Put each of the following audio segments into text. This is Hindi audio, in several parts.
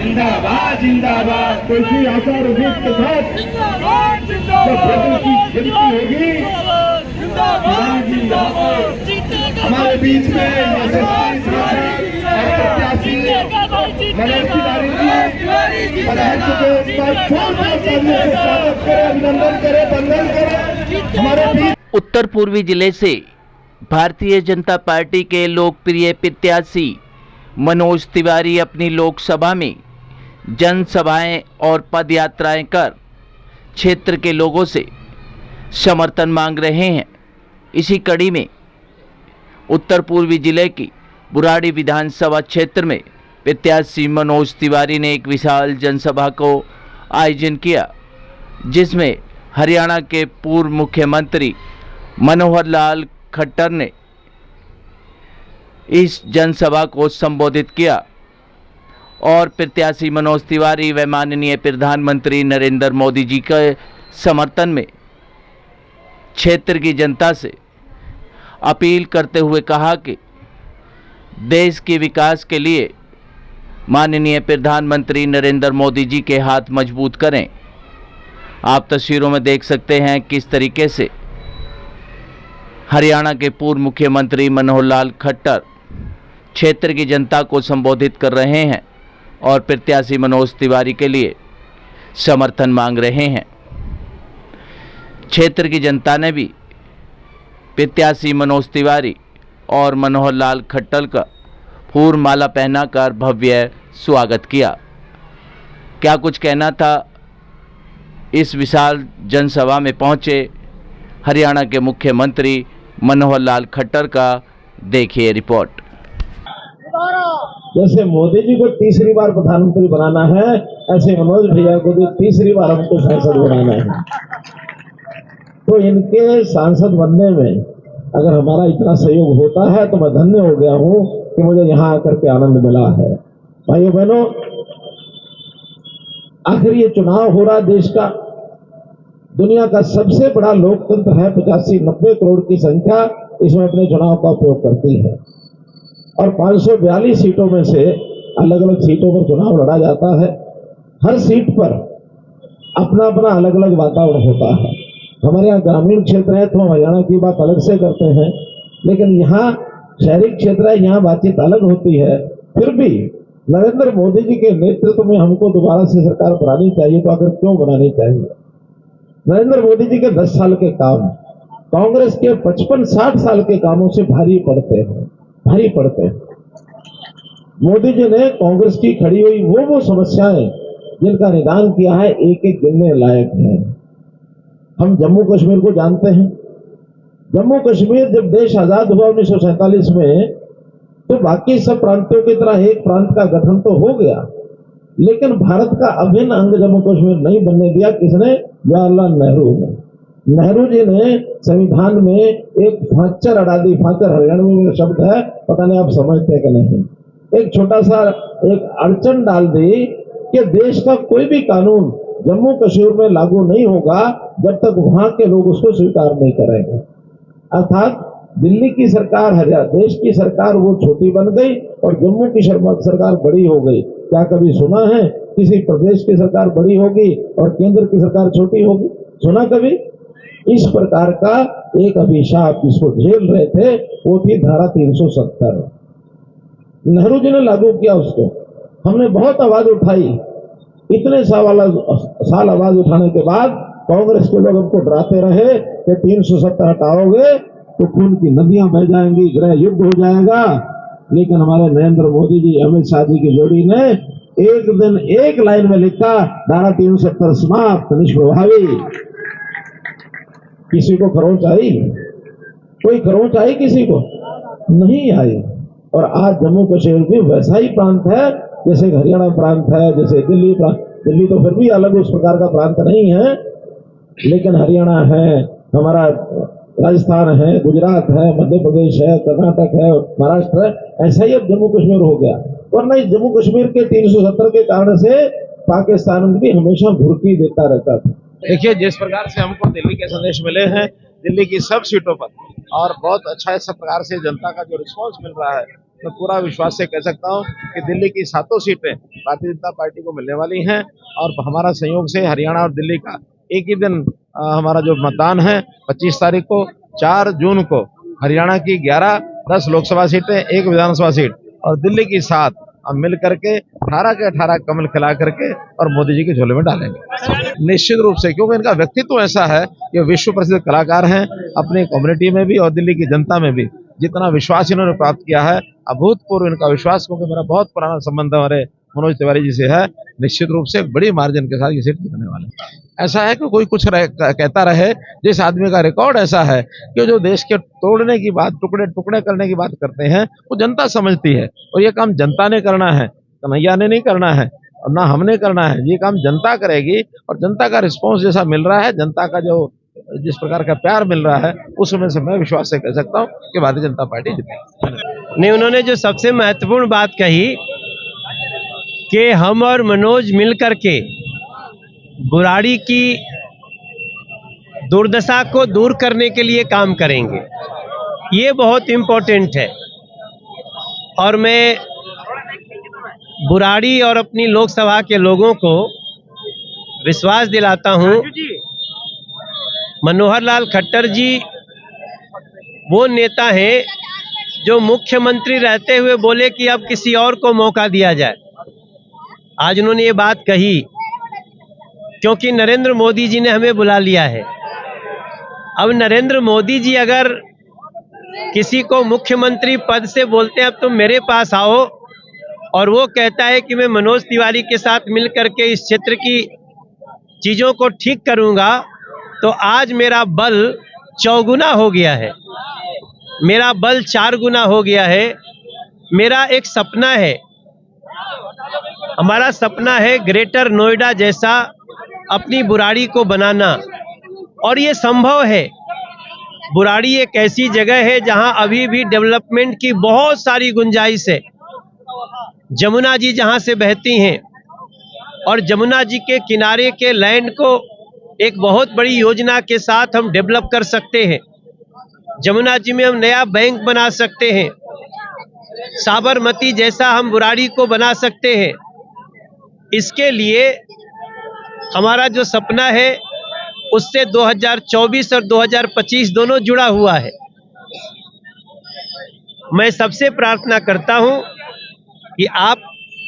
जिंदाबाद जिंदाबाद। कृषि आचार रूप के साथ जब फसल की खेती होगी, हमारे बीच में यशस्वी सांसद और प्रत्याशी मनोज तिवारी जी पधार चुके हैं। जोरदार तालियों से स्वागत करें, अभिनंदन करें, वंदन करें। हमारे बीच उत्तर पूर्वी जिले से भारतीय जनता पार्टी के लोकप्रिय प्रत्याशी मनोज तिवारी अपनी लोकसभा में जनसभाएं और पदयात्राएं कर क्षेत्र के लोगों से समर्थन मांग रहे हैं। इसी कड़ी में उत्तर पूर्वी जिले की बुराड़ी विधानसभा क्षेत्र में प्रत्याशी मनोज तिवारी ने एक विशाल जनसभा को आयोजन किया, जिसमें हरियाणा के पूर्व मुख्यमंत्री मनोहर लाल खट्टर ने इस जनसभा को संबोधित किया और प्रत्याशी मनोज तिवारी व माननीय प्रधानमंत्री नरेंद्र मोदी जी के समर्थन में क्षेत्र की जनता से अपील करते हुए कहा कि देश के विकास के लिए माननीय प्रधानमंत्री नरेंद्र मोदी जी के हाथ मजबूत करें। आप तस्वीरों में देख सकते हैं किस तरीके से हरियाणा के पूर्व मुख्यमंत्री मनोहर लाल खट्टर क्षेत्र की जनता को संबोधित कर रहे हैं और प्रत्याशी मनोज तिवारी के लिए समर्थन मांग रहे हैं। क्षेत्र की जनता ने भी प्रत्याशी मनोज तिवारी और मनोहर लाल खट्टर का फूल माला पहनाकर भव्य स्वागत किया। क्या कुछ कहना था इस विशाल जनसभा में पहुंचे हरियाणा के मुख्यमंत्री मनोहर लाल खट्टर का, देखिए रिपोर्ट। जैसे मोदी जी को तीसरी बार प्रधानमंत्री बनाना है, ऐसे मनोज भैया को भी तीसरी बार हमको सांसद बनाना है। तो इनके सांसद बनने में अगर हमारा इतना सहयोग होता है तो मैं धन्य हो गया हूं कि मुझे यहां आकर के आनंद मिला है। भाइयों बहनों, आखिर ये चुनाव हो रहा देश का, दुनिया का सबसे बड़ा लोकतंत्र है, 85-90 करोड़ की संख्या इसमें अपने चुनाव का उपयोग करती है और 542 सीटों में से अलग अलग सीटों पर चुनाव लड़ा जाता है। हर सीट पर अपना अपना अलग अलग वातावरण होता है। हमारे यहाँ ग्रामीण क्षेत्र है तो हम हरियाणा की बात अलग से करते हैं, लेकिन यहाँ शहरी क्षेत्र है, यहाँ बातचीत अलग होती है। फिर भी नरेंद्र मोदी जी के नेतृत्व में हमको दोबारा से सरकार बनानी चाहिए, तो आखिर क्यों बनानी चाहिए? नरेंद्र मोदी जी के 10 साल के काम कांग्रेस के 55-60 साल के कामों से भारी पड़ते हैं। मोदी जी ने कांग्रेस की खड़ी हुई वो समस्याएं जिनका निदान किया है, एक एक गिनने लायक है। हम जम्मू कश्मीर को जानते हैं। जम्मू कश्मीर जब देश आजाद हुआ 1947 में, तो बाकी सब प्रांतों की तरह एक प्रांत का गठन तो हो गया, लेकिन भारत का अभिन्न अंग जम्मू कश्मीर नहीं बनने दिया। किसने? जवाहरलाल नेहरू ने। नेहरू जी ने संविधान में एक फांचर अड़ा दी। फांचर हरियाणवी में शब्द है, पता नहीं आप समझते कि नहीं। एक छोटा सा एक अड़चन डाल दी कि देश का कोई भी कानून जम्मू कश्मीर में लागू नहीं होगा जब तक वहां के लोग उसको स्वीकार नहीं करेंगे। अर्थात दिल्ली की सरकार, हरियाणा देश की सरकार वो छोटी बन गई और जम्मू की सरकार बड़ी हो गई। क्या कभी सुना है किसी प्रदेश की सरकार बड़ी होगी और केंद्र की सरकार छोटी होगी? सुना कभी? इस प्रकार का एक अभिशाप जिसको झेल रहे थे वो थी धारा 370। नेहरू जी ने लागू किया उसको। हमने बहुत आवाज उठाई। इतने साल आवाज उठाने के बाद कांग्रेस के लोग हमको डराते रहे कि 370 हटाओगे तो खून की नदियां बह जाएंगी, गृह युद्ध हो जाएगा। लेकिन हमारे नरेंद्र मोदी जी, अमित शाह जी की जोड़ी ने एक दिन एक लाइन में लिखा, धारा 370 समाप्त, निष्प्रभावी। किसी को खरोंच आई? कोई खरोंच आई किसी को? नहीं आई। और आज जम्मू कश्मीर भी वैसा ही प्रांत है जैसे हरियाणा प्रांत है, जैसे दिल्ली प्रांत। दिल्ली तो फिर भी अलग उस प्रकार का प्रांत नहीं है, लेकिन हरियाणा है, हमारा राजस्थान है, गुजरात है, मध्य प्रदेश है, कर्नाटक है, महाराष्ट्र है, ऐसा ही अब जम्मू कश्मीर हो गया। वरना इस जम्मू कश्मीर के 370 के कारण से पाकिस्तान भी हमेशा भुर्की देता रहता था। देखिए, जिस प्रकार से हमको दिल्ली के संदेश मिले हैं, दिल्ली की सब सीटों पर, और बहुत अच्छा इस प्रकार से जनता का जो रिस्पांस मिल रहा है, मैं पूरा विश्वास से कह सकता हूँ कि दिल्ली की 7 सीटें भारतीय जनता पार्टी को मिलने वाली हैं और हमारा संयोग से हरियाणा और दिल्ली का एक ही दिन हमारा जो मतदान है 25 तारीख को, 4 जून को हरियाणा की 10 लोकसभा सीटें, 1 विधानसभा सीट और दिल्ली की 7 हम मिल करके 18 के 18 कमल खिला करके और मोदी जी के झोले में डालेंगे। निश्चित रूप से, क्योंकि इनका व्यक्तित्व ऐसा है कि विश्व प्रसिद्ध कलाकार हैं, अपनी कम्युनिटी में भी और दिल्ली की जनता में भी जितना विश्वास इन्होंने प्राप्त किया है, अभूतपूर्व इनका विश्वास, क्योंकि मेरा बहुत पुराना संबंध हमारे मनोज तिवारी जी से है। निश्चित रूप से बड़ी मार्जिन के साथ ये सीट जीतने वाले। ऐसा है कि कोई कुछ कहता रहे, जिस आदमी का रिकॉर्ड ऐसा है कि जो देश के तोड़ने की बात, टुकड़े टुकड़े करने की बात करते हैं, वो जनता समझती है और ये काम जनता ने करना है, कन्हैया ने नहीं करना है और ना हमने करना है। ये काम जनता करेगी और जनता का रिस्पॉन्स जैसा मिल रहा है, जनता का जो जिस प्रकार का प्यार मिल रहा है, उसमें से मैं विश्वास से कह सकता हूँ कि भारतीय जनता पार्टी जीतेगी। नहीं, उन्होंने जो सबसे महत्वपूर्ण बात कही कि हम और मनोज मिलकर के बुराड़ी की दुर्दशा को दूर करने के लिए काम करेंगे, ये बहुत इम्पोर्टेंट है। और मैं बुराड़ी और अपनी लोकसभा के लोगों को विश्वास दिलाता हूं, मनोहर लाल खट्टर जी वो नेता हैं जो मुख्यमंत्री रहते हुए बोले कि अब किसी और को मौका दिया जाए। आज उन्होंने ये बात कही क्योंकि नरेंद्र मोदी जी ने हमें बुला लिया है। अब नरेंद्र मोदी जी अगर किसी को मुख्यमंत्री पद से बोलते हैं अब तुम मेरे पास आओ, और वो कहता है कि मैं मनोज तिवारी के साथ मिलकर के इस क्षेत्र की चीज़ों को ठीक करूंगा, तो आज मेरा बल 4 गुना हो गया है, मेरा बल 4 गुना हो गया है। मेरा एक सपना है, हमारा सपना है ग्रेटर नोएडा जैसा अपनी बुराड़ी को बनाना, और ये संभव है। बुराड़ी एक ऐसी जगह है जहां अभी भी डेवलपमेंट की बहुत सारी गुंजाइश है। जमुना जी जहां से बहती हैं और जमुना जी के किनारे के लैंड को एक बहुत बड़ी योजना के साथ हम डेवलप कर सकते हैं। जमुना जी में हम नया बैंक बना सकते हैं, साबरमती जैसा हम बुराड़ी को बना सकते हैं। इसके लिए हमारा जो सपना है उससे 2024 और 2025 दोनों जुड़ा हुआ है। मैं सबसे प्रार्थना करता हूं कि आप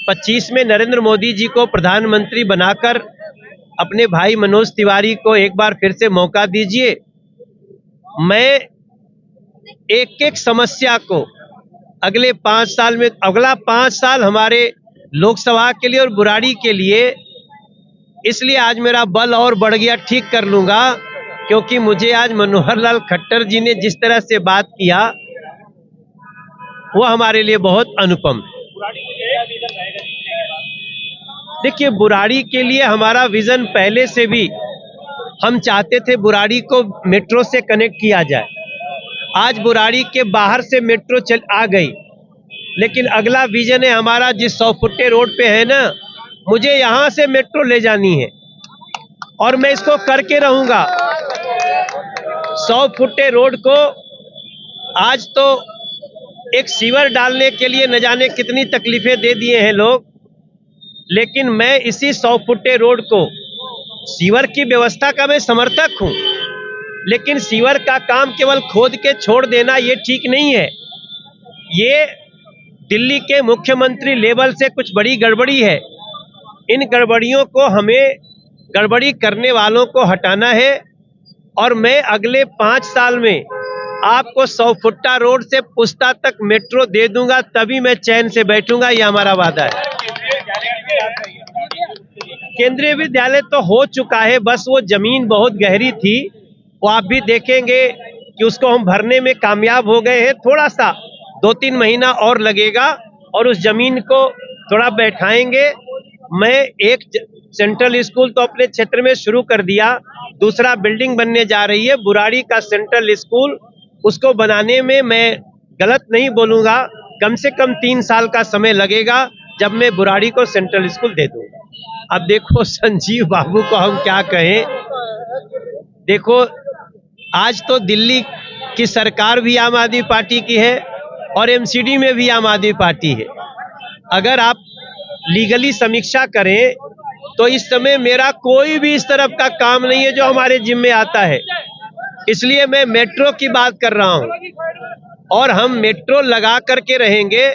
25 में नरेंद्र मोदी जी को प्रधानमंत्री बनाकर अपने भाई मनोज तिवारी को एक बार फिर से मौका दीजिए। मैं एक एक समस्या को अगले 5 साल में, अगला 5 साल हमारे लोकसभा के लिए और बुराड़ी के लिए, इसलिए आज मेरा बल और बढ़ गया, ठीक कर लूंगा, क्योंकि मुझे आज मनोहर लाल खट्टर जी ने जिस तरह से बात किया वो हमारे लिए बहुत अनुपम है। देखिए, बुराड़ी के लिए हमारा विजन पहले से भी, हम चाहते थे बुराड़ी को मेट्रो से कनेक्ट किया जाए। आज बुराड़ी के बाहर से मेट्रो आ गई, लेकिन अगला विजन है हमारा, जिस 100 फुटे रोड पे है ना, मुझे यहां से मेट्रो ले जानी है और मैं इसको करके रहूंगा। 100 फुटे रोड को आज तो एक सीवर डालने के लिए न जाने कितनी तकलीफें दे दिए हैं लोग, लेकिन मैं इसी 100 फुटे रोड को, सीवर की व्यवस्था का मैं समर्थक हूं, लेकिन सीवर का काम केवल खोद के छोड़ देना ये ठीक नहीं है। ये दिल्ली के मुख्यमंत्री लेवल से कुछ बड़ी गड़बड़ी है। इन गड़बड़ियों को, हमें गड़बड़ी करने वालों को हटाना है, और मैं अगले 5 साल में आपको 100 फुट्टा रोड से पुस्ता तक मेट्रो दे दूंगा, तभी मैं चैन से बैठूंगा। ये हमारा वादा है। केंद्रीय विद्यालय तो हो चुका है, बस वो जमीन बहुत गहरी थी, वो आप भी देखेंगे कि उसको हम भरने में कामयाब हो गए हैं। थोड़ा सा 2-3 महीना और लगेगा और उस जमीन को थोड़ा बैठाएंगे। मैं एक सेंट्रल स्कूल तो अपने क्षेत्र में शुरू कर दिया, दूसरा बिल्डिंग बनने जा रही है बुराड़ी का सेंट्रल स्कूल, उसको बनाने में मैं गलत नहीं बोलूँगा, कम से कम 3 साल का समय लगेगा, जब मैं बुराड़ी को सेंट्रल स्कूल दे दूंगा। अब देखो, संजीव बाबू को हम क्या कहें। देखो, आज तो दिल्ली की सरकार भी आम आदमी पार्टी की है, और एमसीडी में भी आम आदमी पार्टी है। अगर आप लीगली समीक्षा करें तो इस समय मेरा कोई भी इस तरफ का काम नहीं है जो हमारे जिम्मे आता है। इसलिए मैं मेट्रो की बात कर रहा हूं और हम मेट्रो लगा करके रहेंगे।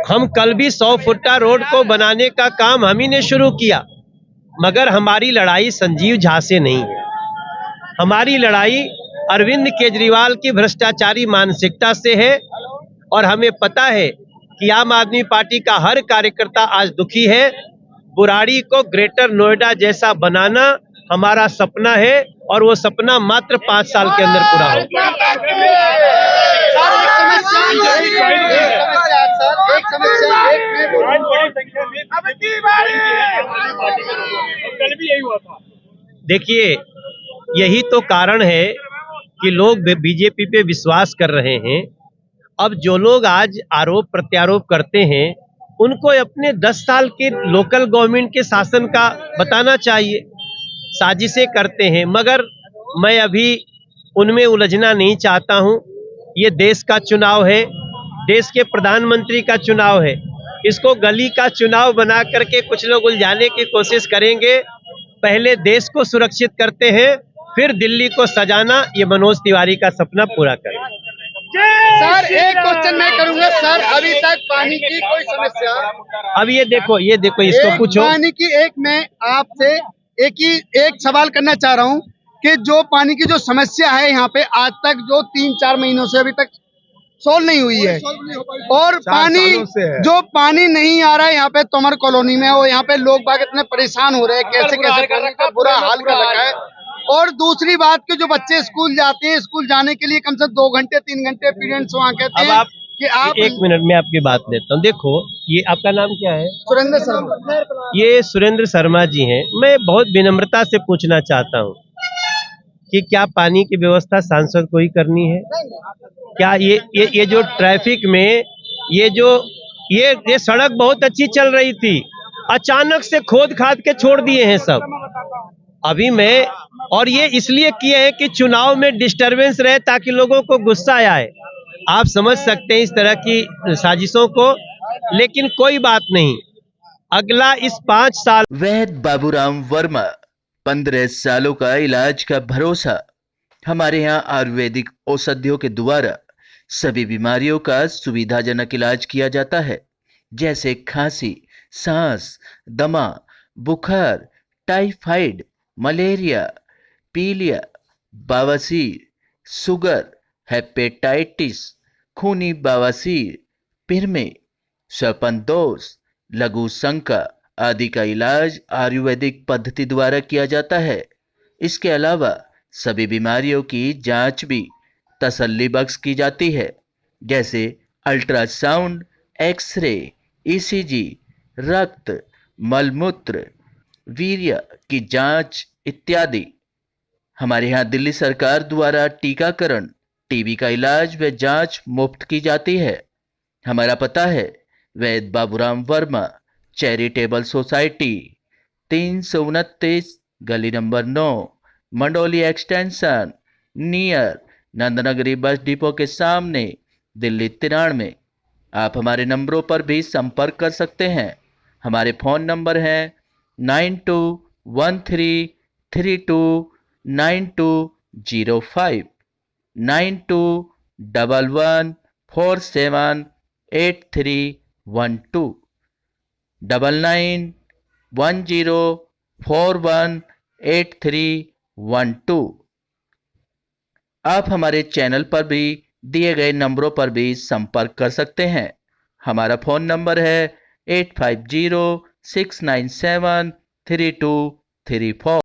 हम कल भी 100 फुटा रोड को बनाने का काम हम ही ने शुरू किया, मगर हमारी लड़ाई संजीव झा से नहीं है। हमारी लड़ाई अरविंद केजरीवाल की भ्रष्टाचारी मानसिकता से है और हमें पता है कि आम आदमी पार्टी का हर कार्यकर्ता आज दुखी है। बुराड़ी को ग्रेटर नोएडा जैसा बनाना हमारा सपना है और वो सपना मात्र 5 साल के अंदर पूरा होगा। देखिए, यही तो कारण है कि लोग बीजेपी पे विश्वास कर रहे हैं। अब जो लोग आज आरोप प्रत्यारोप करते हैं उनको अपने 10 साल के लोकल गवर्नमेंट के शासन का बताना चाहिए। साजिशें करते हैं, मगर मैं अभी उनमें उलझना नहीं चाहता हूं। ये देश का चुनाव है, देश के प्रधानमंत्री का चुनाव है। इसको गली का चुनाव बना करके कुछ लोग उलझाने की कोशिश करेंगे। पहले देश को सुरक्षित करते हैं, फिर दिल्ली को सजाना, ये मनोज तिवारी का सपना पूरा करें। सर, एक क्वेश्चन मैं करूंगा सर, अभी तक पानी की कोई समस्या? अब ये देखो इसको पूछो। पानी की मैं आपसे एक सवाल करना चाह रहा हूं कि जो पानी की जो समस्या है यहाँ पे आज तक जो 3-4 महीनों से अभी तक सोल्व नहीं हुई है, और पानी नहीं आ रहा है यहाँ पे तोमर कॉलोनी में, और यहाँ पे लोग बाग इतने परेशान हो रहे हैं, कैसे पानी का बुरा हाल कर रखा है। और दूसरी बात कि जो बच्चे स्कूल जाते हैं, स्कूल जाने के लिए कम से कम 2 घंटे 3 घंटे पेरेंट्स वहाँ कहते हैं कि आप 1 मिनट में आपकी बात लेता हूँ। देखो, ये आपका नाम क्या है? सुरेंद्र शर्मा। ये सुरेंद्र शर्मा जी हैं। मैं बहुत विनम्रता से पूछना चाहता हूँ कि क्या पानी की व्यवस्था सांसद को ही करनी है? क्या ये जो ट्रैफिक में ये सड़क बहुत अच्छी चल रही थी, अचानक से खोद खाद के छोड़ दिए हैं सब। अभी और ये इसलिए किए हैं कि चुनाव में डिस्टरबेंस रहे ताकि लोगों को गुस्सा आए। आप समझ सकते हैं इस तरह की साजिशों को, लेकिन कोई बात नहीं। अगला इस 5 साल। वैद्य बाबूराम वर्मा, 15 सालों का इलाज का भरोसा। हमारे यहाँ आयुर्वेदिक औषधियों के द्वारा सभी बीमारियों का सुविधाजनक इलाज किया जाता है, जैसे खांसी, सांस, दमा, बुखार, टाइफाइड, मलेरिया, पीलिया, बवासीर, शुगर, हेपेटाइटिस, खूनी बवासीर, पिरमे, श्वपनदोष, लघु शंका आदि का इलाज आयुर्वेदिक पद्धति द्वारा किया जाता है। इसके अलावा सभी बीमारियों की जांच भी तसल्ली बख्श की जाती है, जैसे अल्ट्रासाउंड, एक्सरे, ईसीजी, रक्त, मलमूत्र, वीर्य की जांच इत्यादि। हमारे यहाँ दिल्ली सरकार द्वारा टीकाकरण, टीबी का इलाज व जांच मुफ्त की जाती है। हमारा पता है वैद्य बाबूराम वर्मा चैरिटेबल सोसाइटी, 329 गली number 9, Mandoli extension, near Nand Nagri bus depot के सामने, दिल्ली 93। आप हमारे नंबरों पर भी संपर्क कर सकते हैं। हमारे फ़ोन नंबर हैं 9213329205, 9211478312, 9910418312। आप हमारे चैनल पर भी दिए गए नंबरों पर भी संपर्क कर सकते हैं। हमारा फ़ोन नंबर है 8506973234।